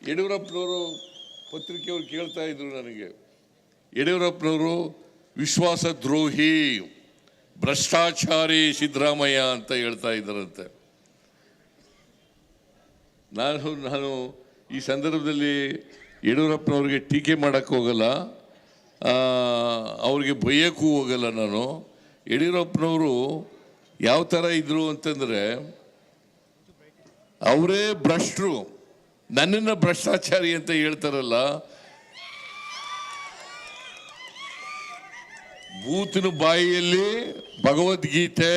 ಯಡಿಯೂರಪ್ಪನವರು ಪತ್ರಿಕೆಯವರು ಕೇಳ್ತಾ ಇದ್ರು ನನಗೆ, ಯಡಿಯೂರಪ್ಪನವರು ವಿಶ್ವಾಸ ದ್ರೋಹಿ ಭ್ರಷ್ಟಾಚಾರಿ ಸಿದ್ದರಾಮಯ್ಯ ಅಂತ ಹೇಳ್ತಾ ಇದ್ದಾರಂತೆ. ನಾನು ಈ ಸಂದರ್ಭದಲ್ಲಿ ಯಡಿಯೂರಪ್ಪನವ್ರಿಗೆ ಟೀಕೆ ಮಾಡೋಕ್ಕೆ ಹೋಗಲ್ಲ, ಅವ್ರಿಗೆ ಬೈಯೋಕ್ಕೂ ಹೋಗಲ್ಲ. ನಾನು ಯಡಿಯೂರಪ್ಪನವರು ಯಾವ ಥರ ಇದ್ರು ಅಂತಂದರೆ, ಅವರೇ ಭ್ರಷ್ಟರು, ನನ್ನನ್ನು ಭ್ರಷ್ಟಾಚಾರಿ ಅಂತ ಹೇಳ್ತಾರಲ್ಲ. ಬೂತಿನ ಬಾಯಿಯಲ್ಲಿ ಭಗವದ್ಗೀತೆ,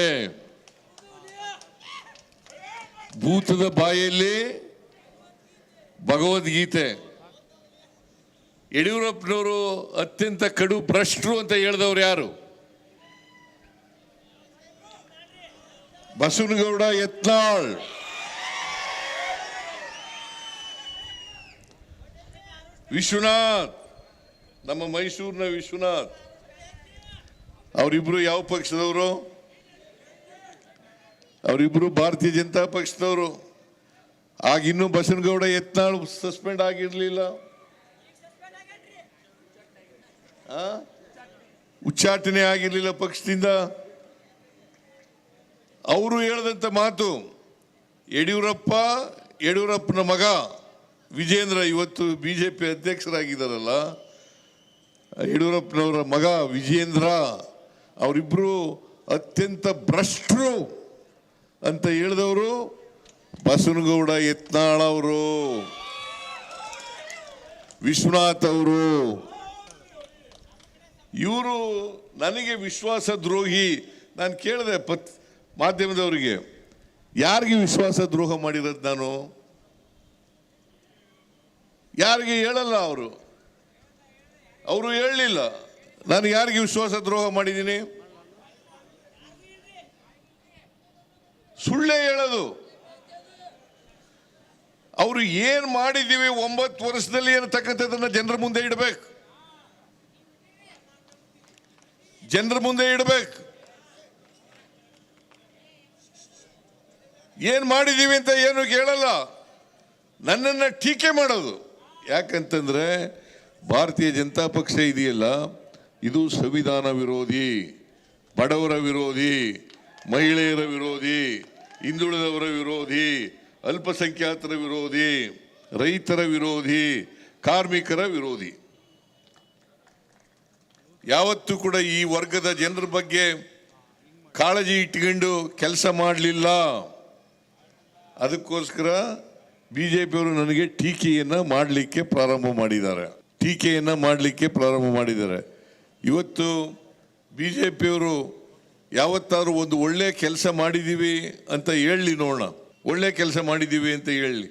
ಭೂತದ ಬಾಯಲ್ಲಿ ಭಗವದ್ಗೀತೆ. ಯಡಿಯೂರಪ್ಪನವರು ಅತ್ಯಂತ ಕಡು ಭ್ರಷ್ಟರು ಅಂತ ಹೇಳಿದವರು ಯಾರು? ಬಸವನಗೌಡ ಯತ್ನಾಳ್. ವಿಶ್ವನಾಥ್, ನಮ್ಮ ಮೈಸೂರಿನ ವಿಶ್ವನಾಥ್, ಅವರಿಬ್ರು ಯಾವ ಪಕ್ಷದವರು? ಅವರಿಬ್ರು ಭಾರತೀಯ ಜನತಾ ಪಕ್ಷದವರು. ಆಗಿನ್ನೂ ಬಸವನಗೌಡ ಯತ್ನಾಳ್ ಸಸ್ಪೆಂಡ್ ಆಗಿರಲಿಲ್ಲ, ಉಚ್ಚಾಟನೆ ಆಗಿರಲಿಲ್ಲ ಪಕ್ಷದಿಂದ. ಅವರು ಹೇಳಿದಂಥ ಮಾತು, ಯಡಿಯೂರಪ್ಪನ ಮಗ ವಿಜೇಂದ್ರ ಇವತ್ತು ಬಿಜೆಪಿ ಅಧ್ಯಕ್ಷರಾಗಿದ್ದಾರಲ್ಲ, ಯಡಿಯೂರಪ್ಪನವರ ಮಗ ವಿಜೇಂದ್ರ, ಅವರಿಬ್ಬರು ಅತ್ಯಂತ ಭ್ರಷ್ಟರು ಅಂತ ಹೇಳಿದವರು ಬಸವನಗೌಡ ಯತ್ನಾಳ್ ಅವರು, ವಿಶ್ವನಾಥ್ ಅವರು. ಇವರು ನನಗೆ ವಿಶ್ವಾಸ ದ್ರೋಹಿ. ನಾನು ಕೇಳಿದೆ ಮಾಧ್ಯಮದವರಿಗೆ, ಯಾರಿಗೆ ವಿಶ್ವಾಸ ದ್ರೋಹ ಮಾಡಿರೋದು ನಾನು? ಯಾರಿಗೆ ಹೇಳಲ್ಲ ಅವರು ಹೇಳಲಿಲ್ಲ. ನಾನು ಯಾರಿಗೆ ವಿಶ್ವಾಸ ದ್ರೋಹ ಮಾಡಿದ್ದೀನಿ? ಸುಳ್ಳೇ ಹೇಳೋದು. ಅವರು ಏನು ಮಾಡಿದ್ದೀವಿ 9 ವರ್ಷದಲ್ಲಿ ಅನ್ನತಕ್ಕಂಥದ್ದನ್ನು ಜನರ ಮುಂದೆ ಇಡಬೇಕು, ಜನರ ಮುಂದೆ ಇಡಬೇಕು. ಏನು ಮಾಡಿದ್ದೀವಿ ಅಂತ ಏನು ಕೇಳಲ್ಲ, ನನ್ನನ್ನು ಟೀಕೆ ಮಾಡೋದು. ಯಾಕಂತಂದ್ರೆ ಭಾರತೀಯ ಜನತಾ ಪಕ್ಷ ಇದೆಯಲ್ಲ, ಇದು ಸಂವಿಧಾನ ವಿರೋಧಿ, ಬಡವರ ವಿರೋಧಿ, ಮಹಿಳೆಯರ ವಿರೋಧಿ, ಹಿಂದುಳಿದವರ ವಿರೋಧಿ, ಅಲ್ಪಸಂಖ್ಯಾತರ ವಿರೋಧಿ, ರೈತರ ವಿರೋಧಿ, ಕಾರ್ಮಿಕರ ವಿರೋಧಿ. ಯಾವತ್ತೂ ಕೂಡ ಈ ವರ್ಗದ ಜನರ ಬಗ್ಗೆ ಕಾಳಜಿ ಇಟ್ಕೊಂಡು ಕೆಲಸ ಮಾಡಲಿಲ್ಲ. ಅದಕ್ಕೋಸ್ಕರ ಬಿಜೆಪಿಯವರು ನನಗೆ ಟೀಕೆಯನ್ನು ಮಾಡಲಿಕ್ಕೆ ಪ್ರಾರಂಭ ಮಾಡಿದ್ದಾರೆ. ಇವತ್ತು ಬಿಜೆಪಿಯವರು ಯಾವತ್ತಾದ್ರೂ ಒಂದು ಒಳ್ಳೆ ಕೆಲಸ ಮಾಡಿದ್ದೀವಿ ಅಂತ ಹೇಳಲಿ, ನೋಡೋಣ. ಒಳ್ಳೆ ಕೆಲಸ ಮಾಡಿದ್ದೀವಿ ಅಂತ ಹೇಳಲಿ.